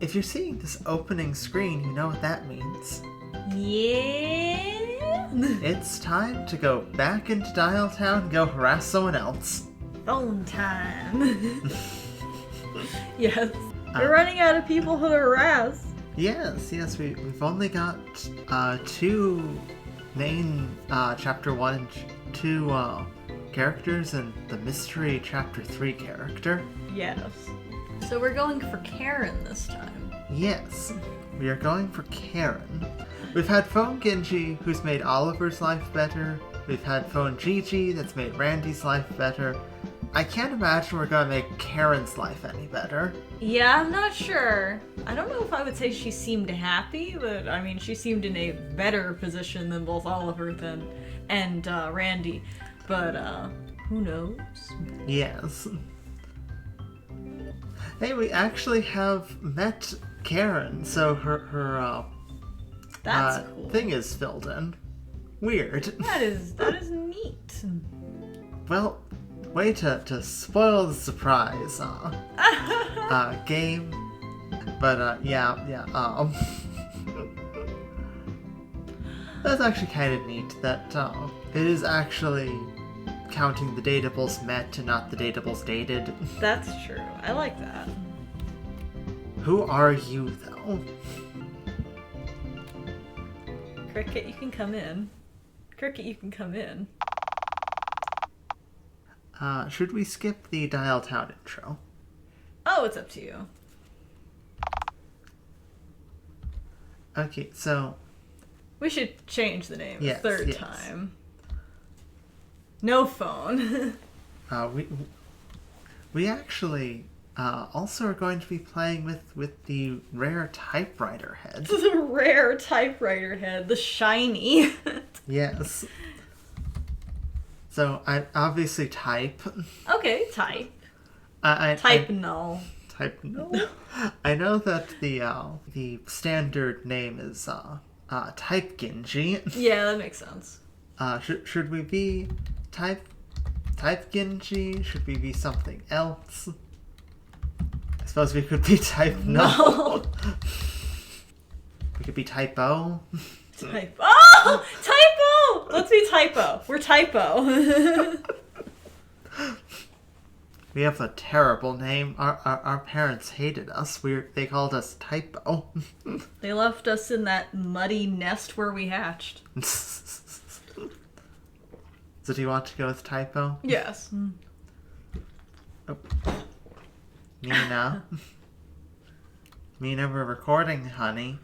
If you're seeing this opening screen, you know what that means. Yeah. It's time to go back into Dialtown and go harass someone else. Phone time. Yes. We're running out of people to harass. Yes, we've only got 2 main Chapter 1 and 2 characters and the mystery Chapter 3 character. Yes. So we're going for Karen this time. Yes, we are going for Karen. We've had Phone Genji, who's made Oliver's life better. We've had Phone Gigi, that's made Randy's life better. I can't imagine we're gonna make Karen's life any better. Yeah, I'm not sure. I don't know if I would say she seemed happy, but I mean, she seemed in a better position than both Oliver and Randy. But, who knows? Yes. Hey, we actually have met Karen, so her That's cool. thing is filled in. Weird. That is neat. Well, way to spoil the surprise, game. But, that's actually kind of neat that, it is actually counting the datables met and not the datables dated. That's true. I like that. Who are you, though? Cricket, you can come in. Cricket, you can come in. Should we skip the Dialtown intro? Oh, it's up to you. Okay, so... We should change the name Yes, a third yes. time. No phone. We actually also are going to be playing with the rare typewriter head. The rare typewriter head, the shiny. Yes. So I obviously type. Okay, type. Type No. Type no. I know that the standard name is Type Genji. Yeah, that makes sense. Should we be Type Genji? Should we be something else? I suppose we could be Type no. We could be Typo. Type. Oh! Typo! Let's be Typo. We're Typo. We have a terrible name. Our parents hated us. They called us Typo. They left us in that muddy nest where we hatched. So do you want to go with Typo? Yes. Oh. Mina, we're recording, honey.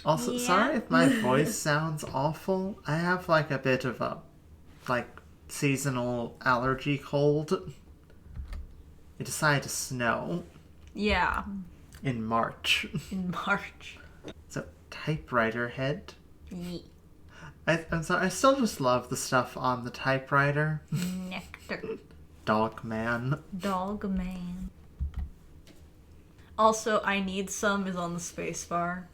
Also, Yeah. sorry if my voice sounds awful. I have like a bit of a seasonal allergy cold. It decided to snow Yeah. in March. In March. So, typewriter head. Yeet. I'm sorry, I still just love the stuff on the typewriter. Nectar. Dogman. Dogman. Also, I need some is on the space bar.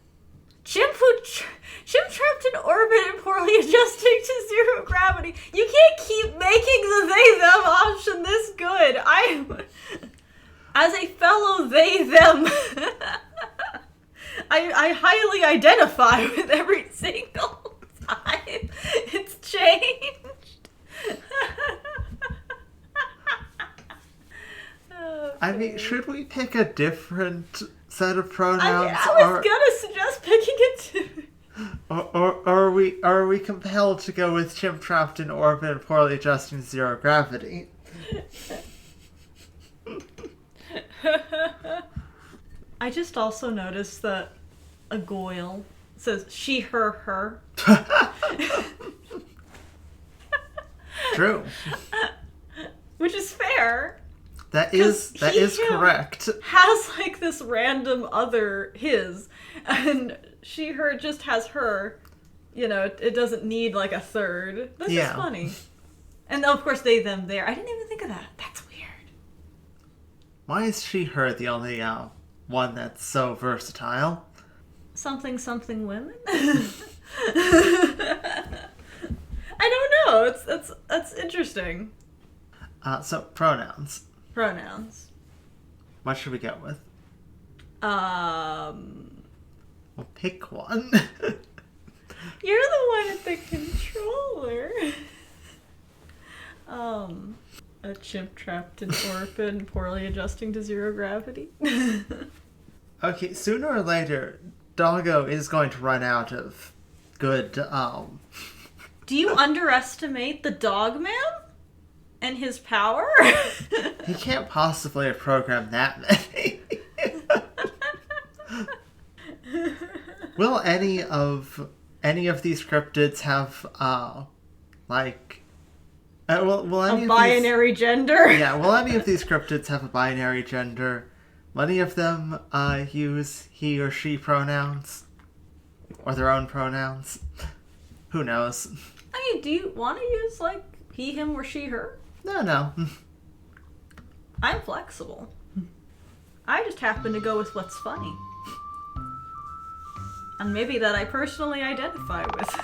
Chimp trapped in orbit and poorly adjusting to zero gravity. You can't keep making the they-them option this good. As a fellow they-them, I highly identify with every single time it's changed. I mean, should we pick a different set of pronouns? I was gonna suggest picking it too. Or are we compelled to go with chimp trapped in orbit and poorly adjusting to zero gravity? I just also noticed that a Goyle says she, her. True. Which is fair. That is correct. Has like this random other his, and she, her just has her. You know, it doesn't need like a third. This is funny. And of course they, them, there. I didn't even think of that. That's weird. Why is she, her the only one that's so versatile? Something women? I don't know. That's interesting. So pronouns. Pronouns. What should we go with? Well, pick one. You're the one at the controller. A chimp trapped in orbit, poorly adjusting to zero gravity. Okay, sooner or later, Doggo is going to run out of good, Do you underestimate the Dogman? And his power? He can't possibly have programmed that many. Will any of these cryptids have, will any A binary gender? Yeah, will any of these cryptids have a binary gender? Will any of them use he or she pronouns? Or their own pronouns? Who knows? I mean, do you want to use, like, he, him, or she, her? No. I'm flexible. I just happen to go with what's funny. And maybe that I personally identify with.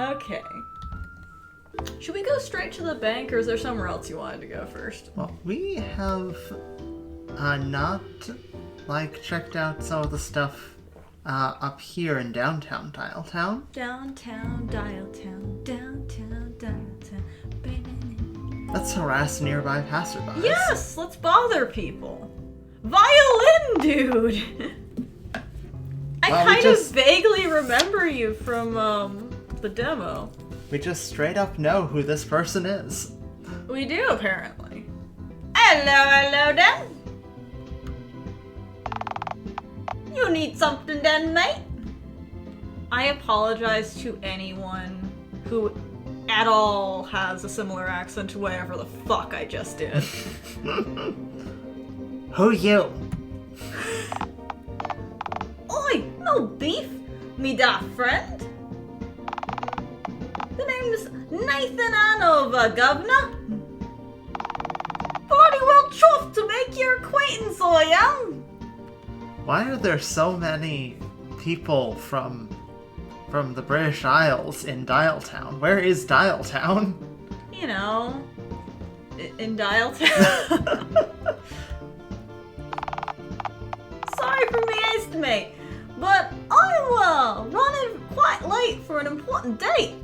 Okay. Should we go straight to the bank, or is there somewhere else you wanted to go first? Well, we have not, checked out some of the stuff up here in downtown Dialtown. Downtown Dialtown, downtown Dialtown. Let's harass nearby passerbys. Yes, let's bother people. Violin dude! I kind of vaguely remember you from, the demo. We just straight up know who this person is. We do, apparently. Hello then. You need something then, mate? I apologize to anyone who at all has a similar accent to whatever the fuck I just did. Who you? Oi, no beef, me da friend. The name's Nathan Hanover, governor. Bloody well chuffed to make your acquaintance, I am. Why are there so many people from the British Isles in Dialtown? Where is Dialtown? You know, in Dialtown. Sorry for me estimate, but I'm running quite late for an important date.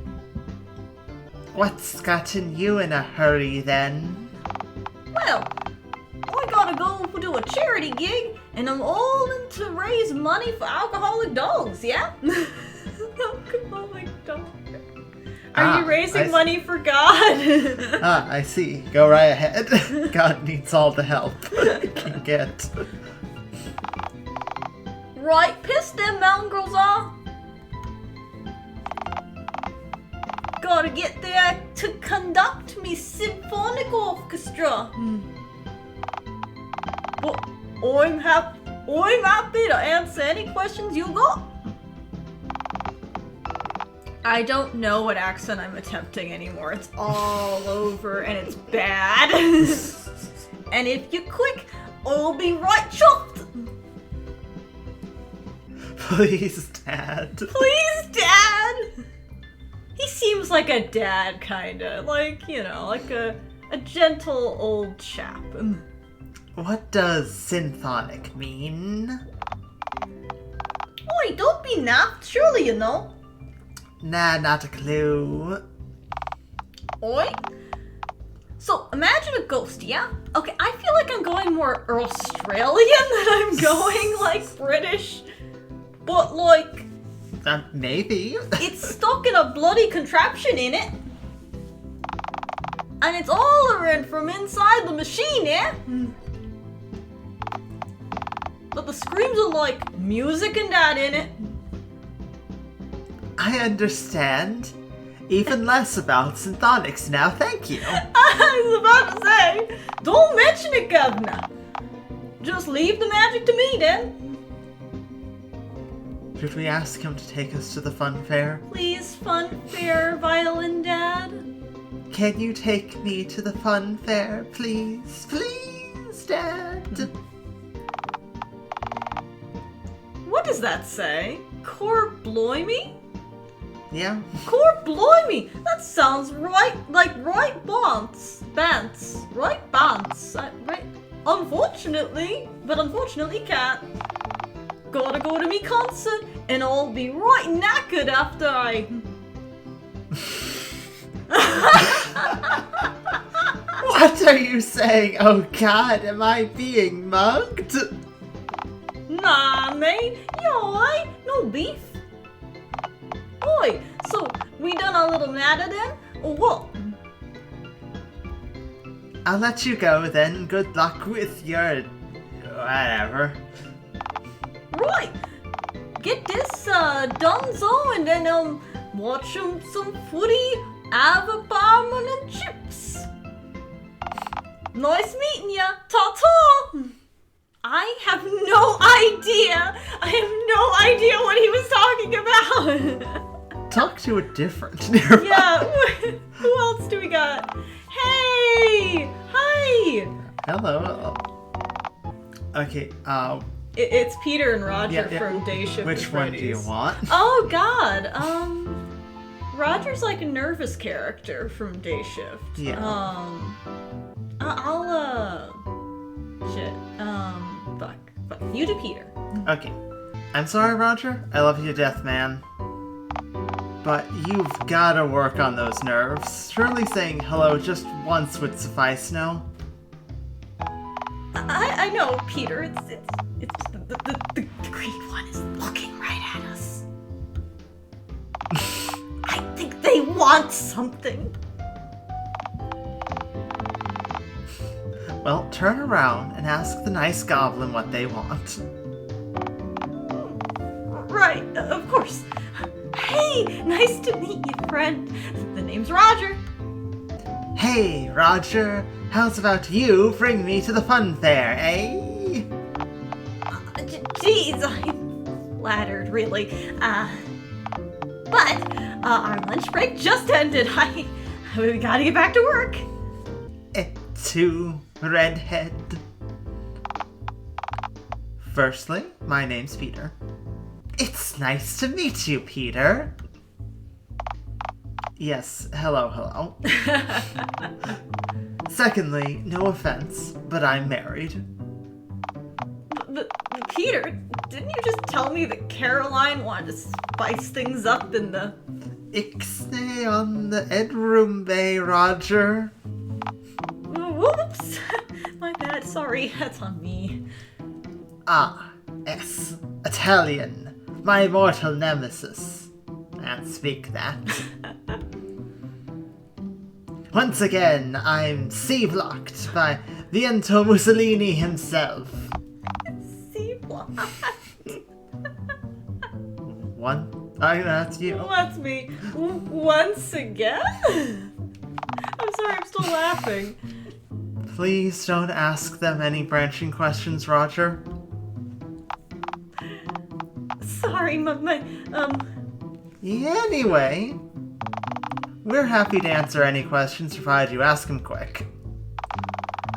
What's gotten you in a hurry then? Well, I gotta go do a charity gig, and I'm all in to raise money for alcoholic dogs, yeah? Alcoholic dogs. Are you raising money for God? I see. Go right ahead. God needs all the help he can get. Right, piss them mongrels off. Gotta get there to conduct me symphonic orchestra. But I'm happy to answer any questions you got. I don't know what accent I'm attempting anymore. It's all over and it's bad. And if you're quick, I'll be right chuffed. Please, Dad. Please, Dad! He seems like a dad, kinda. Like, you know, like a gentle old chap. What does symphonic mean? Oi, don't be napped, surely you know. Nah, not a clue. Oi? So, imagine a ghost, yeah? Okay, I feel like I'm going more Australian than I'm going, like, British. But, like... Maybe. It's stuck in a bloody contraption in it. And it's hollering from inside the machine, yeah? But the screams are like music and that in it. I understand. Even less about synthonics now, thank you. I was about to say, don't mention it, governor. Just leave the magic to me, then. Should we ask him to take us to the fun fair? Please, fun fair, violin dad. Can you take me to the fun fair, please? Please, Dad. What does that say? Cor bloimy? Yeah. Cor bloimy! That sounds right, like right bants. Right bants. Right. unfortunately can't. Gotta go to me concert, and I'll be right knackered after I... What are you saying? Oh god, am I being mugged? Nah, mate, you alright? No beef. Oi, so we done a little natter then, or what? I'll let you go then. Good luck with your... whatever. Right, get this donezo and then watch some footy, have a barman and chips. Nice meeting ya, ta-ta! I have no idea what he was talking about. Talk to a different nearby. Yeah, who else do we got? Hey, hi. Hello. Okay, It's Peter and Roger yeah. from Dayshift. Which one do you want? Oh God, Roger's like a nervous character from Dayshift. Yeah. Fuck. You to Peter. Okay. I'm sorry, Roger. I love you to death, man. But you've gotta work on those nerves. Surely saying hello just once would suffice, no? I know, Peter. It's the green one is looking right at us. I think they want something. Well, turn around and ask the nice goblin what they want. Right, of course. Hey, nice to meet you, friend. The name's Roger. Hey, Roger. How's about you bring me to the fun fair, eh? Jeez, I'm flattered, really. But our lunch break just ended. We gotta get back to work. To redhead. Firstly, my name's Peter. It's nice to meet you, Peter. Yes, hello. Secondly, no offense, but I'm married. But Peter, didn't you just tell me that Caroline wanted to spice things up in the... Ixnay on the Edroom Bay, Roger. Whoops! My bad, sorry, that's on me. Ah, yes, Italian. My mortal nemesis. Can't speak that. Once again, I'm C-blocked by Vento Mussolini himself. C-blocked? That's you. That's me. Once again? I'm sorry, I'm still laughing. Please don't ask them any branching questions, Roger. Sorry, Anyway, we're happy to answer any questions provided you ask them quick.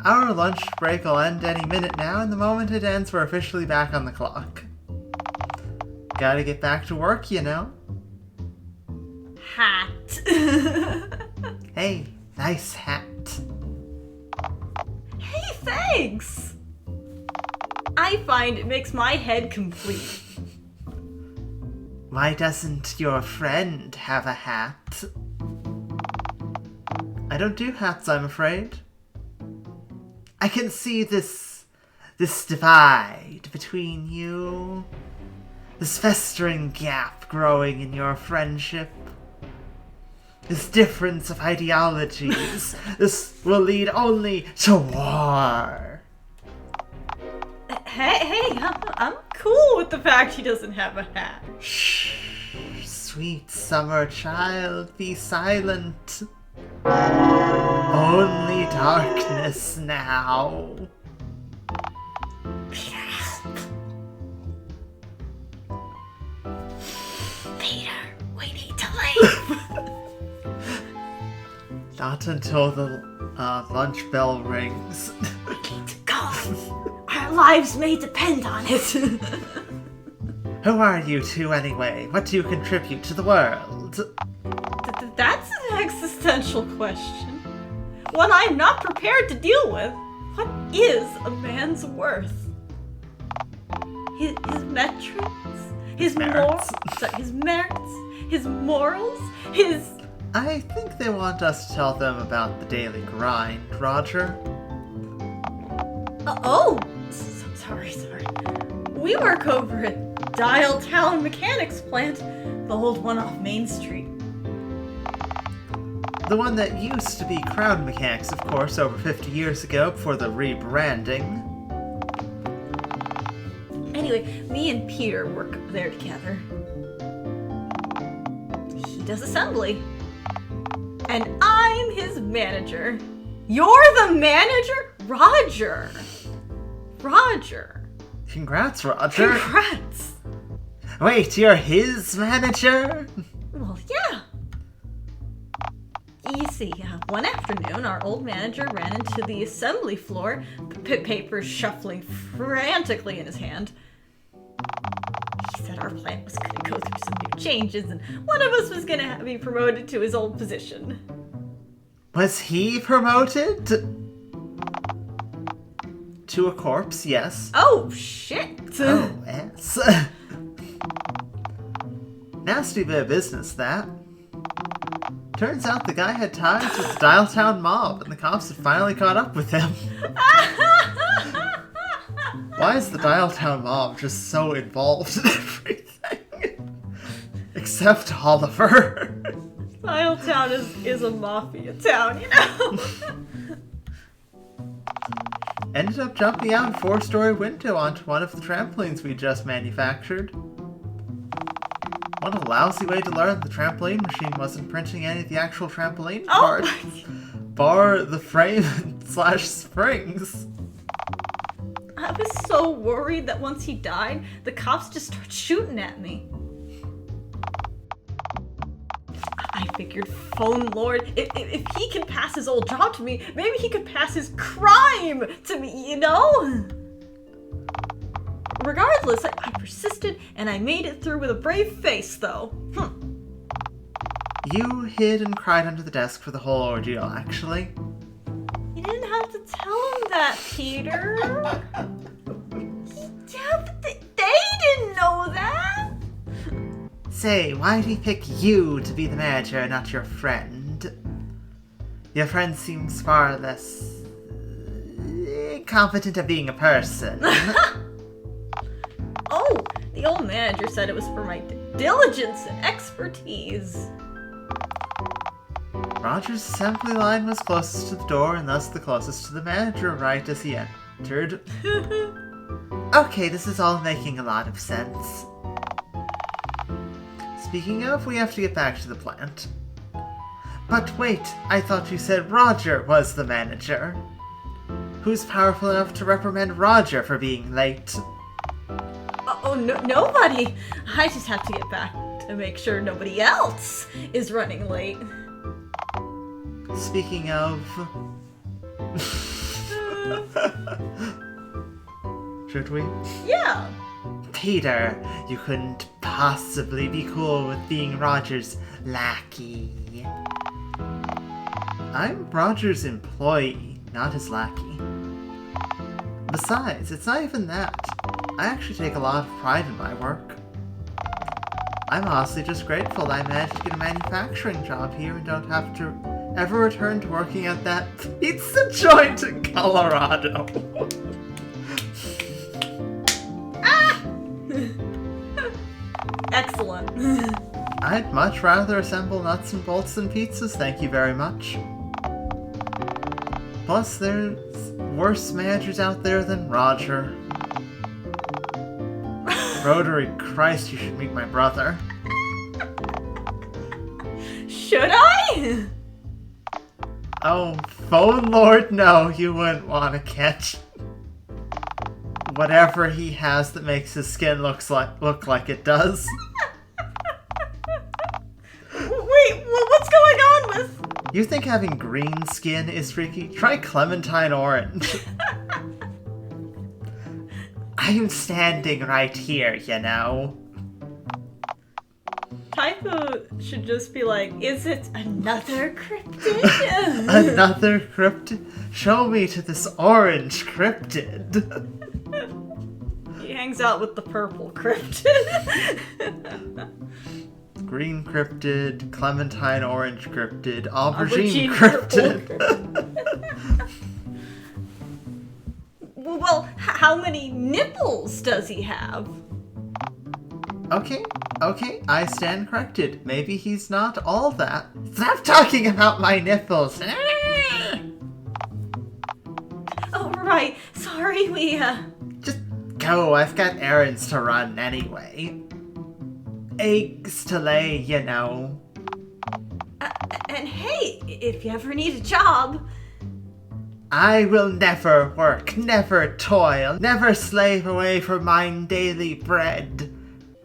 Our lunch break will end any minute now, and the moment it ends, we're officially back on the clock. Gotta get back to work, you know. Hat. Hey, nice hat. Hey, thanks! I find it makes my head complete. Why doesn't your friend have a hat? I don't do hats, I'm afraid. I can see this divide between you. This festering gap growing in your friendship. This difference of ideologies. This will lead only to war. Hey, I'm cool with the fact he doesn't have a hat. Shh, sweet summer child, be silent. Only darkness now. Peter, help. Peter, we need to leave. Not until the lunch bell rings. We need to go. Our lives may depend on it. Who are you two anyway? What do you contribute to the world? That's an existential question. One I'm not prepared to deal with. is a man's worth? His metrics? His merits. His merits? His morals? His... I think they want us to tell them about the daily grind, Roger. Sorry. We work over at Dialtown Mechanics Plant, the old one off Main Street. The one that used to be Crown Mechanics, of course, over 50 years ago before the rebranding. Anyway, me and Peter work there together. He does assembly. And I'm his manager. You're the manager? Roger. Congrats, Roger. Congrats. Wait, you're his manager? Well, yeah. You see, one afternoon, our old manager ran into the assembly floor, papers shuffling frantically in his hand. He said our plant was going to go through some new changes, and one of us was going to be promoted to his old position. Was he promoted? To a corpse, yes. Oh, shit! Oh, yes. Nasty bit of business, that. Turns out the guy had ties with the Dialtown mob, and the cops had finally caught up with him. Why is the Dialtown mob just so involved in everything? Except Oliver. Dialtown is a mafia town, you know? Ended up jumping out a 4-story window onto one of the trampolines we just manufactured. What a lousy way to learn the trampoline machine wasn't printing any of the actual trampoline parts. Bar the frame / springs. I was so worried that once he died, the cops just started shooting at me. I figured, phone lord, if he can pass his old job to me, maybe he could pass his crime to me, you know? Regardless, I persisted, and I made it through with a brave face, though. You hid and cried under the desk for the whole ordeal, actually. You didn't have to tell him that, Peter. Yeah, but they didn't know that. Say, why did he pick you to be the manager, not your friend? Your friend seems far less competent at being a person. Oh, the old manager said it was for my diligence and expertise. Roger's assembly line was closest to the door and thus the closest to the manager right as he entered. Okay, this is all making a lot of sense. Speaking of, we have to get back to the plant. But wait, I thought you said Roger was the manager. Who's powerful enough to reprimand Roger for being late? Oh, no, nobody. I just have to get back to make sure nobody else is running late. Speaking of... Should we? Yeah. Peter, you couldn't possibly be cool with being Roger's lackey. I'm Roger's employee, not his lackey. Besides, it's not even that. I actually take a lot of pride in my work. I'm honestly just grateful that I managed to get a manufacturing job here and don't have to ever return to working at that pizza joint in Colorado. Excellent. I'd much rather assemble nuts and bolts than pizzas, thank you very much. Plus, there's worse managers out there than Roger. Rotary Christ, you should meet my brother. Should I? Oh, phone lord, no, you wouldn't want to catch whatever he has that makes his skin look like it does. Wait, what's going on with... You think having green skin is freaky? Try clementine orange. I'm standing right here, you know. Typo should just be like, is it another cryptid? Another cryptid? Show me to this orange cryptid. He hangs out with the purple cryptid. Green cryptid, clementine orange cryptid, aubergine Aubergine cryptid. Well, how many nipples does he have? Okay, I stand corrected. Maybe he's not all that. Stop talking about my nipples! Oh, right. Sorry, we, Just go, I've got errands to run anyway. Eggs to lay, you know. And hey, if you ever need a job... I will never work, never toil, never slave away for mine daily bread.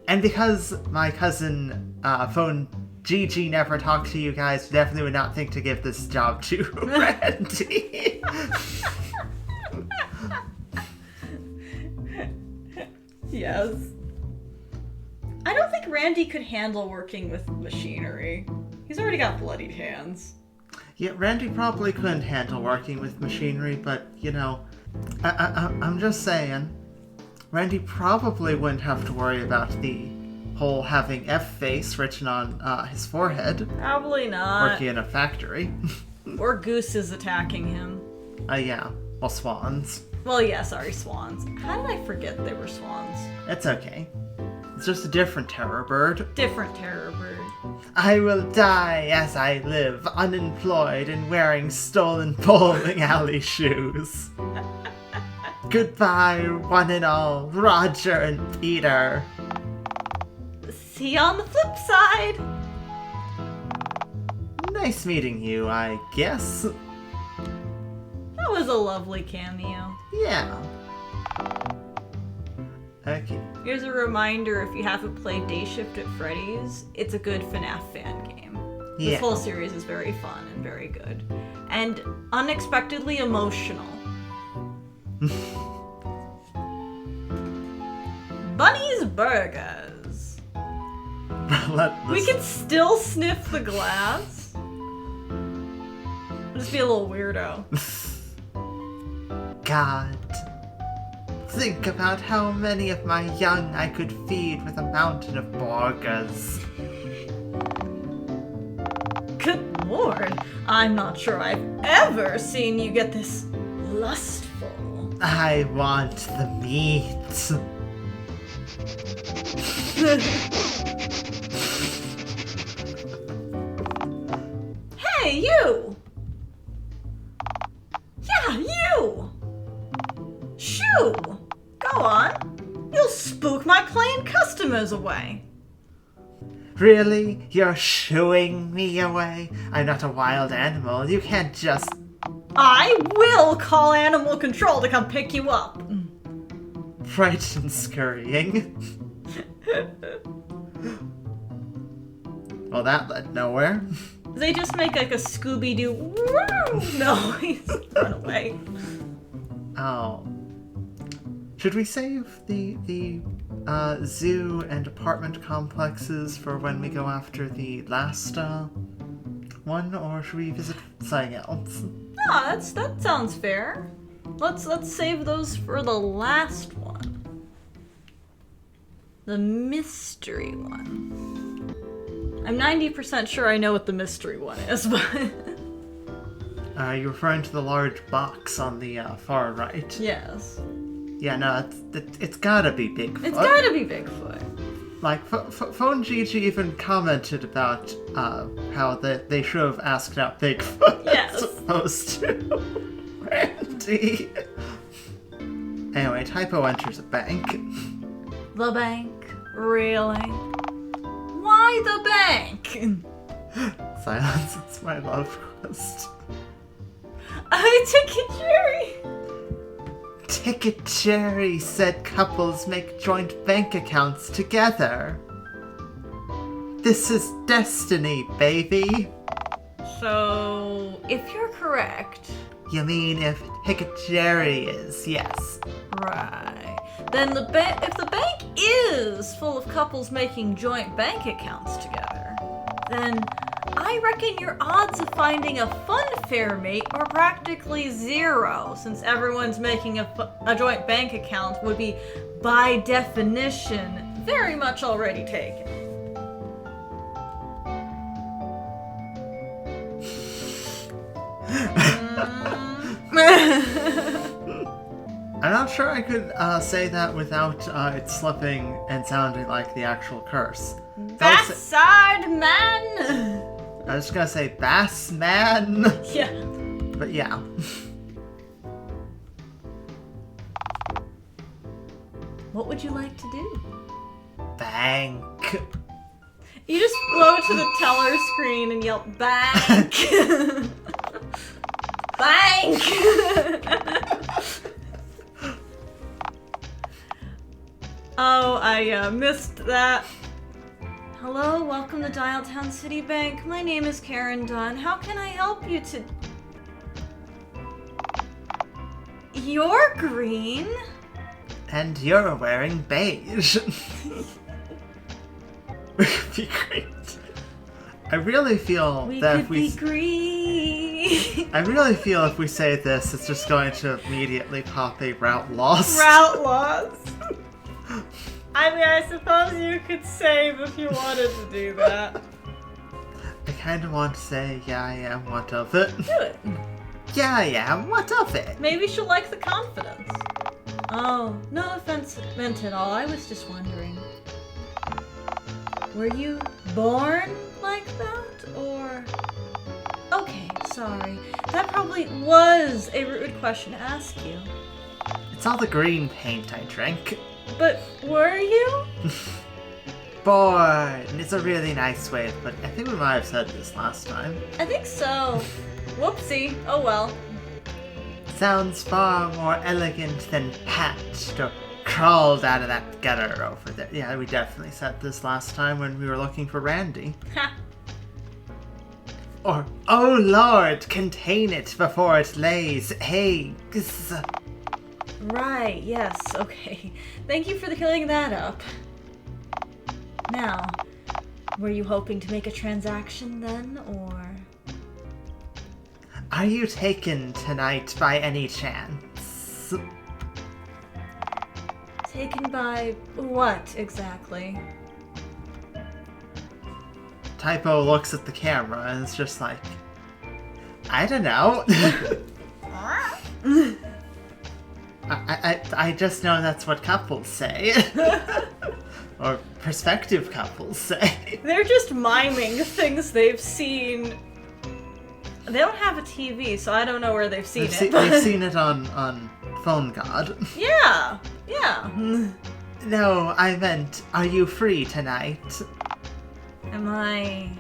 And because my cousin, phone Gigi never talked to you guys, definitely would not think to give this job to Randy. Yes. I don't think Randy could handle working with machinery. He's already got bloodied hands. Yeah, Randy probably couldn't handle working with machinery, but, you know, I'm just saying, Randy probably wouldn't have to worry about the whole having F-face written on his forehead. Probably not. Working in a factory. Or gooses attacking him. Yeah. Well, swans. Well, yeah, sorry, swans. How did I forget they were swans? It's okay. It's just a different terror bird. Different terror bird. I will die as I live, unemployed and wearing stolen bowling alley shoes. Goodbye, one and all, Roger and Peter. See you on the flip side. Nice meeting you, I guess. That was a lovely cameo. Yeah. Okay. Here's a reminder, if you haven't played Dayshift at Freddy's, it's a good FNAF fan game. Yeah. This whole series is very fun and very good. And unexpectedly emotional. Bunny's Burgers. We can still sniff the glass. I'll just be a little weirdo. God. Think about how many of my young I could feed with a mountain of burgers. Good lord, I'm not sure I've ever seen you get this lustful. I want the meat. Hey, you! Yeah, you! Shoo! Go on. You'll spook my paying customers away. Really? You're shooing me away? I'm not a wild animal. You can't just... I will call animal control to come pick you up. Right and scurrying. Well, that led nowhere. They just make like a Scooby-Doo noise. Run away. Oh. Should we save the zoo and apartment complexes for when we go after the last one, or should we visit something else? No, that sounds fair. Let's save those for the last one. The mystery one. I'm 90% sure I know what the mystery one is, but... You're referring to the large box on the far right. Yes. Yeah, no, it's gotta be Bigfoot. It's gotta be Bigfoot. Like, Phone Gigi even commented about how they should have asked out Bigfoot Yes. as opposed to Randy. Anyway, Typo enters a bank. The bank? Really? Why the bank? Silence, it's my love quest. Ticket Jerry! Ticket Jerry said couples make joint bank accounts together. This is destiny, baby. So, if you're correct, You mean if Hickory is, yes. Right. Then if the bank is full of couples making joint bank accounts together, then I reckon your odds of finding a funfair mate are practically zero, since everyone's making a joint bank account would be, by definition, very much already taken. I'm not sure I could say that without it slipping and sounding like the actual curse. Backside man! I was gonna say bass man. Yeah. But yeah. What would you like to do? Bank. You just go to the teller screen and yell, bank! Bank! Oh, I missed that. Hello, welcome to Dialtown City Bank. My name is Karen Dunn. How can I help you to... You're green? And you're wearing beige. We could be great. I really feel that if we... green. I really feel if we say this, it's just going to immediately pop a route lost. Route lost. I mean, I suppose you could save if you wanted to do that. I kind of want to say, yeah, I am. What of it? Do it. Yeah, I am. What of it? Maybe she'll like the confidence. Oh, no offense meant at all. I was just wondering. Were you born like that, or... Okay, sorry. That probably was a rude question to ask you. It's all the green paint I drank. But were you? Born. It's a really nice way of putting it. I think we might have said this last time. I think so. Whoopsie. Oh well. Sounds far more elegant than hatched or crawled out of that gutter over there. Yeah, we definitely said this last time when we were looking for Randy. Ha. Or, oh Lord, contain it before it lays eggs. Right, yes, okay. Thank you for clearing that up. Now, were you hoping to make a transaction then, or... Are you taken tonight by any chance? Taken by what, exactly? Typo looks at the camera and is just like, I don't know. I just know that's what couples say. Or prospective couples say. They're just miming things they've seen. They don't have a TV, so I don't know where they've seen it. They've seen it on Phone God. Yeah. No, I meant, are you free tonight? Am I...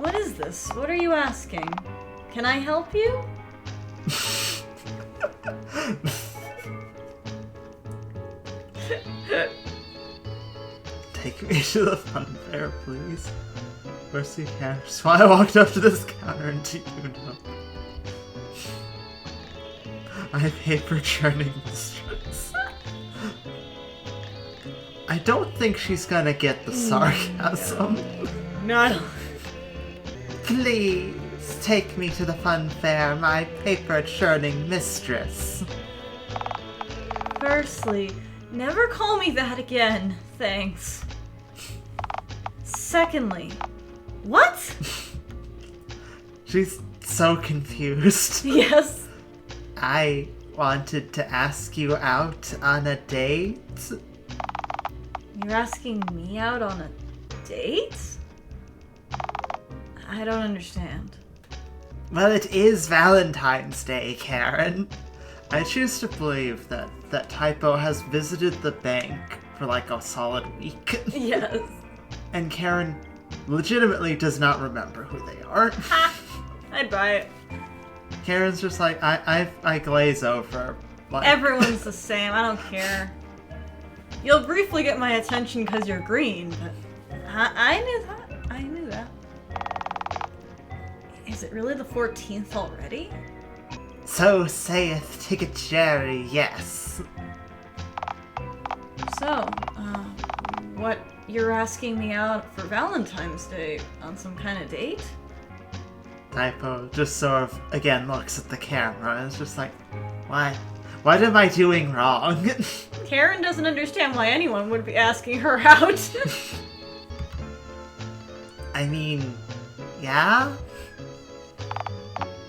What is this? What are you asking? Can I help you? Take me to the fun fair, please. First you can. Just why I walked up to this counter and do you know? I paid for churning mistress. I don't think she's gonna get the sarcasm. No. Please take me to the fun fair, my paper churning mistress. Firstly, never call me that again, thanks. Secondly, what? She's so confused. Yes. I wanted to ask you out on a date. You're asking me out on a date? I don't understand. Well, it is Valentine's Day, Karen. I choose to believe that Typo has visited the bank for like a solid week. Yes. And Karen legitimately does not remember who they are. Ha! I'd buy it. Karen's just like, I glaze over. Like, Everyone's the same, I don't care. You'll briefly get my attention because you're green, but I knew that. Is it really the 14th already? So saith Tiggercherry, yes. So, what, you're asking me out for Valentine's Day on some kind of date? Typo just sort of, again, looks at the camera and is just like, why? What am I doing wrong? Karen doesn't understand why anyone would be asking her out. I mean, yeah?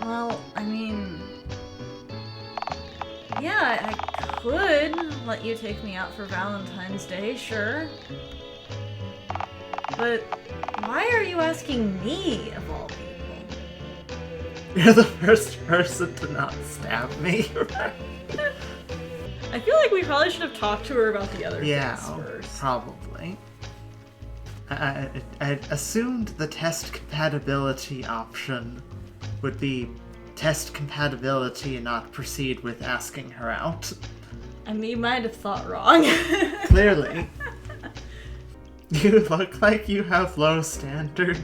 Well, I mean... Yeah, I could let you take me out for Valentine's Day, sure. But why are you asking me, of all people? You're the first person to not stab me. I feel like we probably should have talked to her about the other things first. Probably. I assumed the test compatibility option would be test compatibility and not proceed with asking her out. I mean, you might have thought wrong. Clearly. You look like you have low standards.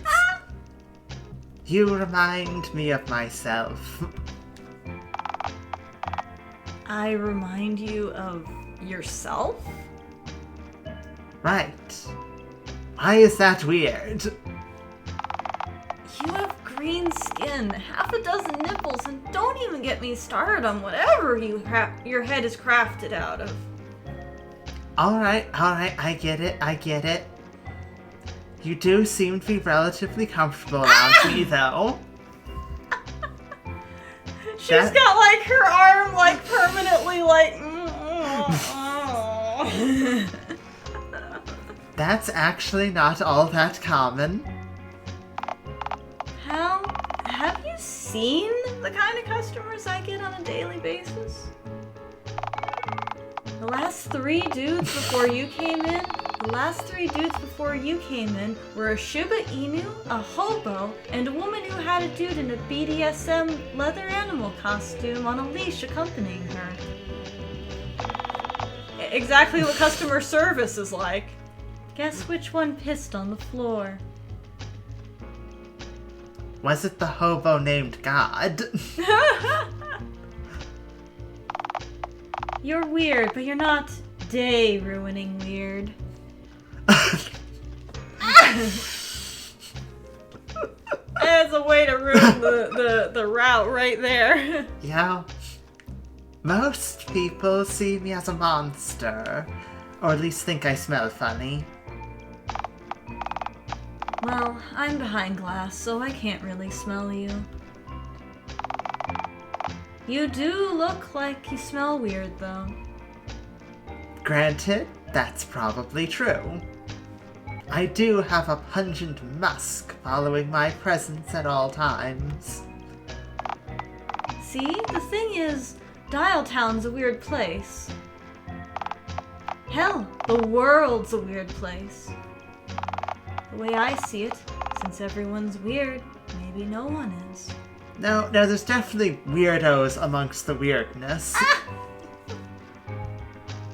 You remind me of myself. I remind you of yourself? Right. Why is that weird? You have green skin, half a dozen nipples, and don't even get me started on whatever your head is crafted out of. Alright, I get it. You do seem to be relatively comfortable around me, though. She's got, like, her arm, like, permanently, like... That's actually not all that common. Hal, have you seen the kind of customers I get on a daily basis? The last three dudes before you came in were a Shiba Inu, a hobo, and a woman who had a dude in a BDSM leather animal costume on a leash accompanying her. Exactly what customer service is like. Guess which one pissed on the floor? Was it the hobo named God? You're weird, but you're not day-ruining weird. That's a way to ruin the route right there. Yeah. Most people see me as a monster. Or at least think I smell funny. Well, I'm behind glass, so I can't really smell you. You do look like you smell weird, though. Granted, that's probably true. I do have a pungent musk following my presence at all times. See, the thing is, Dialtown's a weird place. Hell, the world's a weird place. The way I see it, since everyone's weird, maybe no one is. No, there's definitely weirdos amongst the weirdness.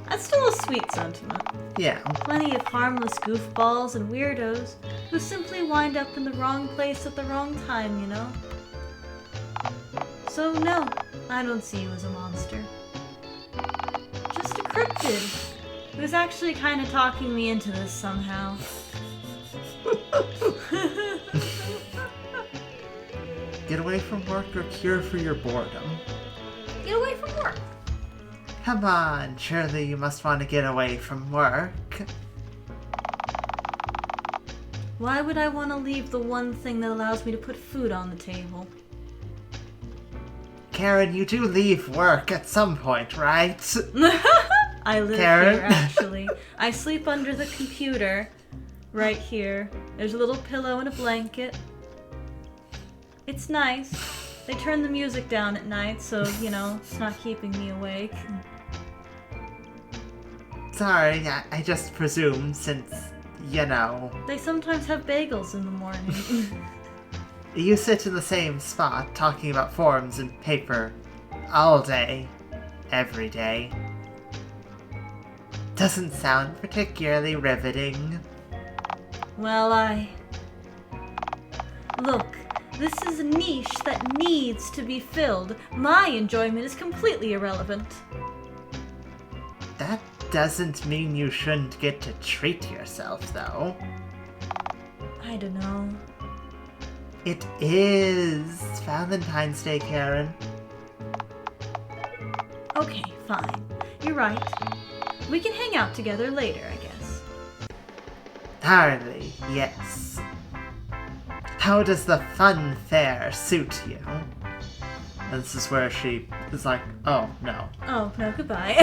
That's still a sweet sentiment. Yeah. Plenty of harmless goofballs and weirdos who simply wind up in the wrong place at the wrong time, you know? So no, I don't see you as a monster. Just a cryptid who's actually kind of talking me into this somehow. Get away from work or cure for your boredom? Get away from work. Come on, surely you must want to get away from work. Why would I want to leave the one thing that allows me to put food on the table? Karen, you do leave work at some point, right? I live Karen? here, actually. I sleep under the computer. Right here. There's a little pillow and a blanket. It's nice. They turn the music down at night, so, you know, it's not keeping me awake. Sorry, I just presumed since, you know... They sometimes have bagels in the morning. You sit in the same spot talking about forms and paper all day, every day. Doesn't sound particularly riveting. Well, Look, This is a niche that needs to be filled. My enjoyment is completely irrelevant. That doesn't mean you shouldn't get to treat yourself, though. I don't know. It is Valentine's Day, Karen. Okay, fine. You're right. We can hang out together later, I guess. Hardly, yes. How does the fun fair suit you? And this is where she is like, oh, no. Oh, no, goodbye.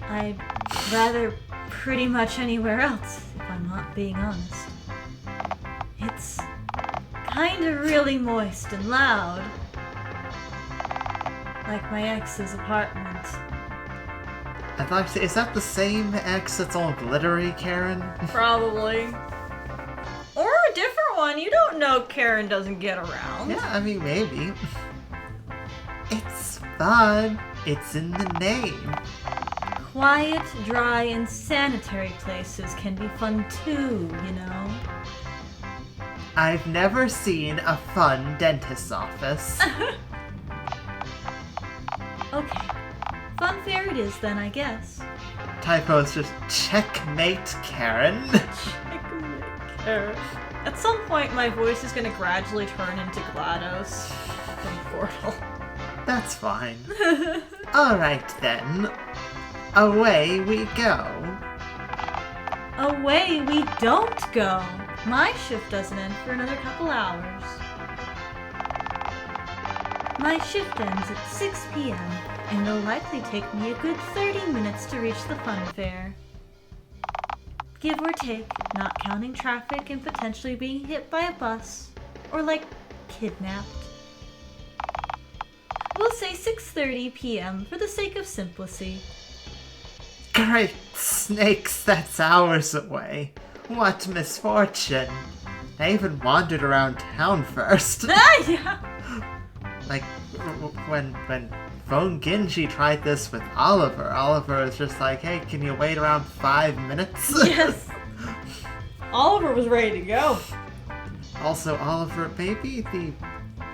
I'd rather pretty much anywhere else, if I'm not being honest. It's kinda really moist and loud. Like my ex's apartment. I'd like to say, is that the same ex that's all glittery, Karen? Probably. Or a different one. You don't know Karen doesn't get around. Yeah, I mean, maybe. It's fun. It's in the name. Quiet, dry, and sanitary places can be fun too, you know? I've never seen a fun dentist's office. Okay. Fun fair it is then, I guess. Typo is just checkmate, Karen. Checkmate, Karen. At some point, my voice is gonna gradually turn into GLaDOS from Portal. That's fine. Alright then. Away we go. Away we don't go. My shift doesn't end for another couple hours. My shift ends at 6 p.m. and it'll likely take me a good 30 minutes to reach the fun fair. Give or take, not counting traffic and potentially being hit by a bus. Or like, kidnapped. We'll say 6:30 p.m. for the sake of simplicity. Great snakes, that's hours away. What misfortune. I even wandered around town first. Yeah. Like, when Phone Genji tried this with Oliver was just like, hey, can you wait around 5 minutes? Yes. Oliver was ready to go. Also, Oliver, maybe the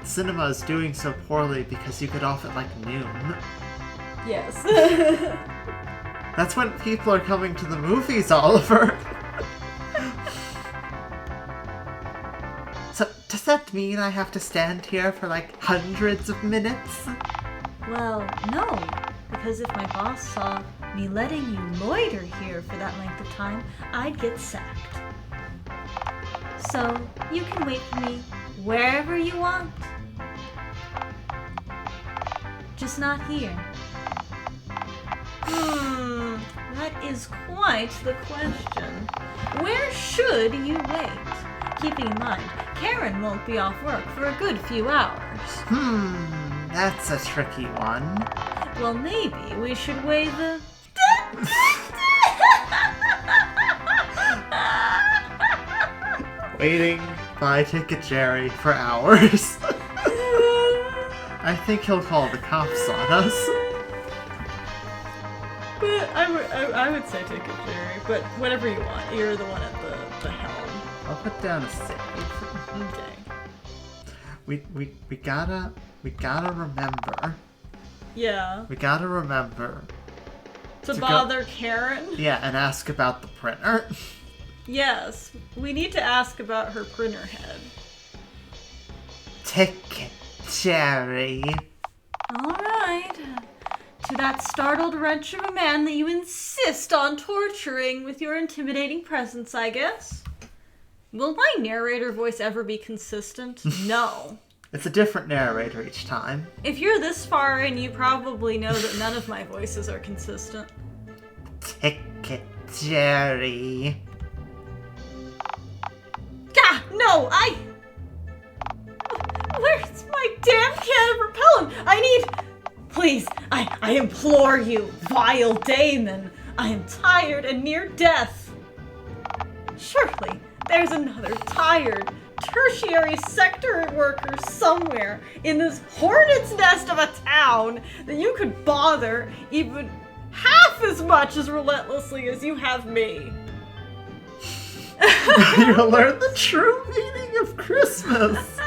cinema is doing so poorly because you get off at like noon. Yes. That's when people are coming to the movies, Oliver. So, does that mean I have to stand here for like hundreds of minutes? Well, no. Because if my boss saw me letting you loiter here for that length of time, I'd get sacked. So, you can wait for me wherever you want. Just not here. That is quite the question. Where should you wait? Keeping in mind, Karen won't be off work for a good few hours. That's a tricky one. Well, maybe we should weigh the... Waiting by Ticket Jerry for hours. I think he'll call the cops on us. But I would say take it, Jerry. But whatever you want. You're the one at the helm. I'll put down a save. Okay. We gotta remember. Yeah. We gotta remember. To bother Karen? Yeah, and ask about the printer. Yes. We need to ask about her printer head. Ticket Jerry. Alright. To that startled wretch of a man that you insist on torturing with your intimidating presence, I guess. Will my narrator voice ever be consistent? No. It's a different narrator each time. If you're this far in, you probably know that none of my voices are consistent. Ticket Jerry. Gah! No, Where's my damn can of repellent? I need... Please, I implore you, vile Damon. I am tired and near death. Surely there's another tired tertiary sector worker somewhere in this hornet's nest of a town that you could bother even half as much as relentlessly as you have me. You'll learn the true meaning of Christmas.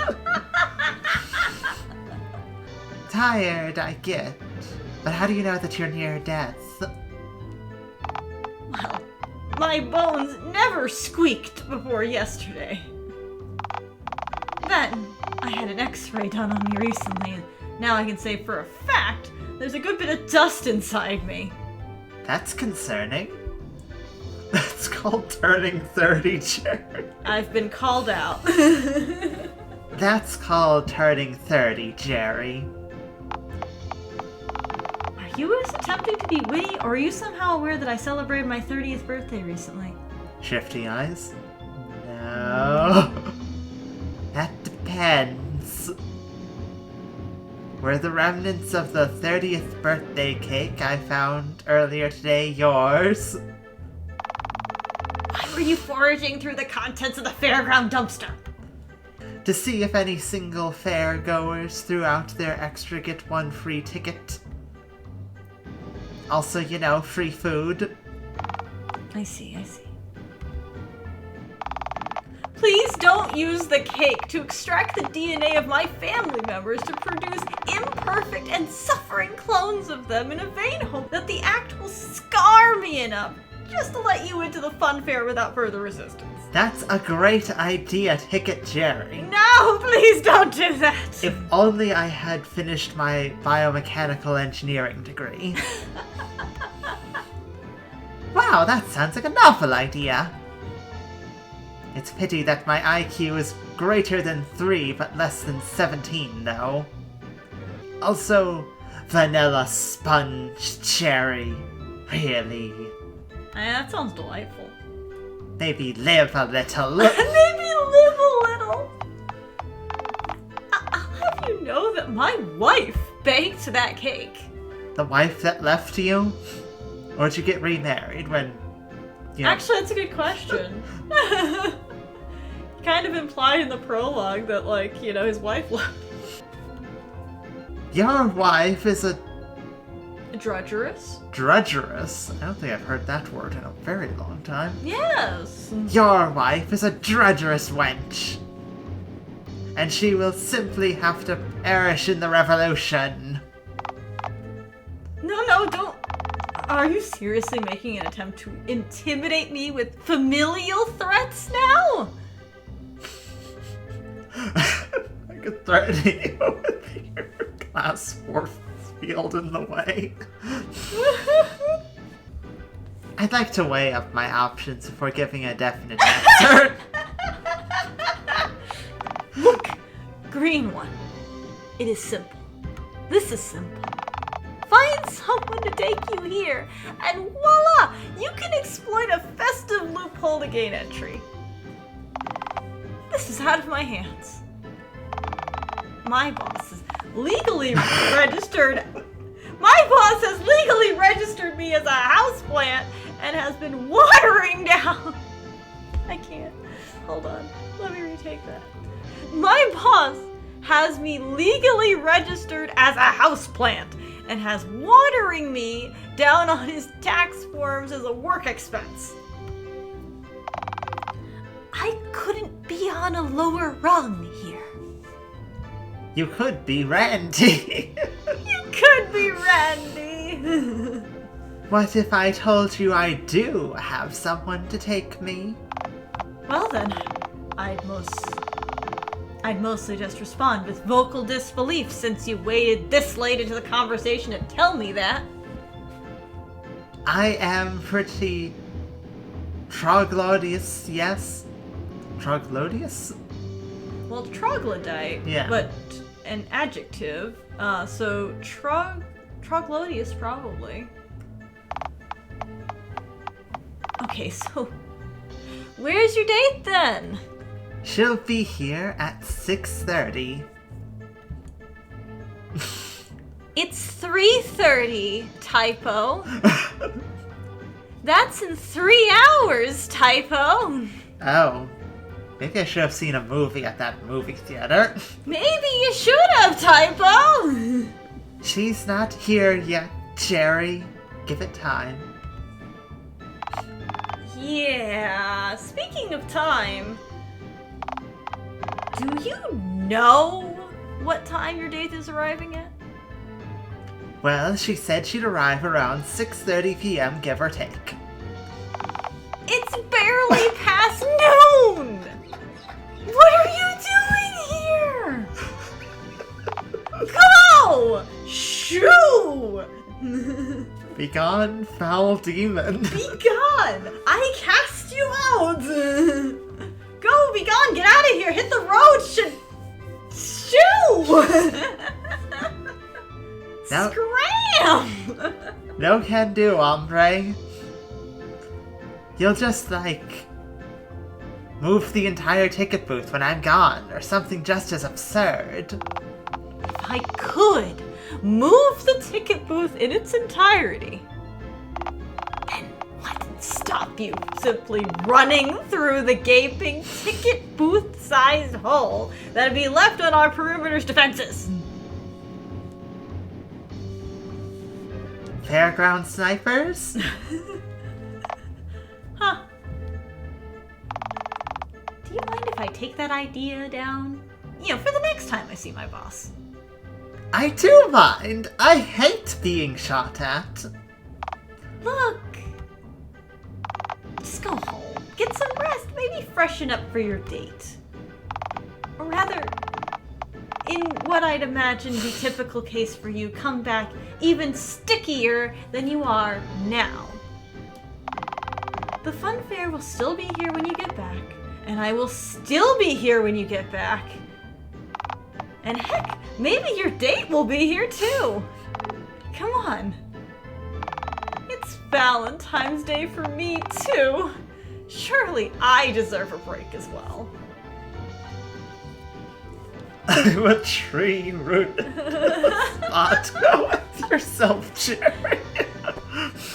Tired, I get. But how do you know that you're near death? Well, my bones never squeaked before yesterday. Then, I had an x-ray done on me recently, and now I can say for a fact there's a good bit of dust inside me. That's concerning. That's called turning 30, Jerry. I've been called out. That's called turning 30, Jerry. Are you attempting to be witty, or are you somehow aware that I celebrated my 30th birthday recently? Shifty eyes? No. That depends. Were the remnants of the 30th birthday cake I found earlier today yours? Why were you foraging through the contents of the fairground dumpster? To see if any single fair goers threw out their extra get one free ticket. Also, you know, free food. I see. Please don't use the cake to extract the DNA of my family members to produce imperfect and suffering clones of them in a vain hope that the act will scar me enough just to let you into the fun fair without further resistance. That's a great idea, Ticket Jerry. No, please don't do that! If only I had finished my biomechanical engineering degree. Wow, that sounds like a novel idea. It's a pity that my IQ is greater than 3 but less than 17, though. Also, vanilla sponge cherry. Really. That sounds delightful. Maybe live a little. Maybe live a little. I'll have you know that my wife baked that cake. The wife that left you? Or did you get remarried when... You know... Actually, that's a good question. Kind of implied in the prologue that, like, you know, his wife left. Your wife is a... Drudgerous? Drudgerous? I don't think I've heard that word in a very long time. Yes. Your wife is a drudgerous wench. And she will simply have to perish in the revolution. No, don't. Are you seriously making an attempt to intimidate me with familial threats now? I could threaten you with your glass force field in the way. I'd like to weigh up my options before giving a definite answer. Look, green one. It is simple. This is simple. Find someone to take you here, and voila! You can exploit a festive loophole to gain entry. This is out of my hands. My boss is legally registered. My boss has legally registered me as a houseplant and has been watering down. I can't. Hold on. Let me retake that. My boss has me legally registered as a houseplant and has watering me down on his tax forms as a work expense. I couldn't be on a lower rung here. You could be Randy. You could be Randy. What if I told you I do have someone to take me? Well then, I'd mostly just respond with vocal disbelief since you waited this late into the conversation to tell me that. I am pretty troglodyous, yes? Troglodious? Well, troglodyte, Yeah. but an adjective, so troglodious probably. Okay, so where's your date then? She'll be here at 6:30. It's 3:30, Typo. That's in 3 hours, Typo. Oh. Maybe I should have seen a movie at that movie theater. Maybe you should have, Typo. She's not here yet, Jerry. Give it time. Yeah, speaking of time, do you know what time your date is arriving at? Well, she said she'd arrive around 6:30 p.m., give or take. It's barely past noon! What are you doing here? Go! Shoo! Begone, foul demon. Be gone! I cast you out! Go, be gone! Get out of here! Hit the road! Shoo! No. Scram! No can do, hombre. You'll just, like, move the entire ticket booth when I'm gone, or something just as absurd. If I could move the ticket booth in its entirety, then what would stop you simply running through the gaping ticket booth-sized hole that'd be left on our perimeter's defenses? Fairground snipers? Huh. Do you mind if I take that idea down? You know, for the next time I see my boss. I do mind. I hate being shot at. Look. Just go home. Get some rest. Maybe freshen up for your date. Or rather, in what I'd imagine be typical case for you, come back even stickier than you are now. The fun fair will still be here when you get back, and I will still be here when you get back. And heck, maybe your date will be here too. Come on. It's Valentine's Day for me too. Surely I deserve a break as well. I'm a tree rooted spot. Go with yourself, Jerry.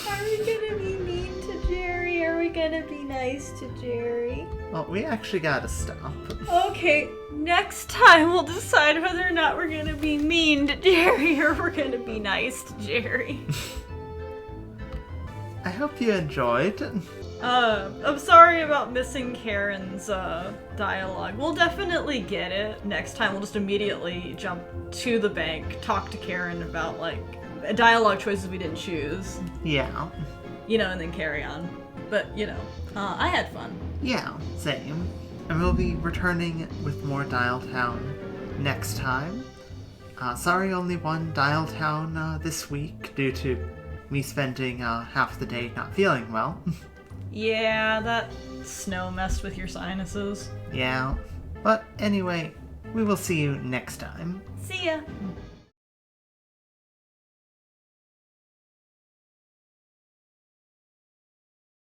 Are we gonna be mean to Jerry? Are we gonna be nice to Jerry? Well, we actually gotta stop. Okay, next time we'll decide whether or not we're gonna be mean to Jerry or we're gonna be nice to Jerry. I hope you enjoyed. I'm sorry about missing Karen's dialogue. We'll definitely get it. Next time we'll just immediately jump to the bank, talk to Karen about, like, dialogue choices we didn't choose. Yeah. You know, and then carry on. But, you know, I had fun. Yeah, same. And we'll be returning with more Dialtown next time. Sorry, only one Dialtown this week due to me spending half the day not feeling well. Yeah, that snow messed with your sinuses. Yeah. But anyway, we will see you next time. See ya!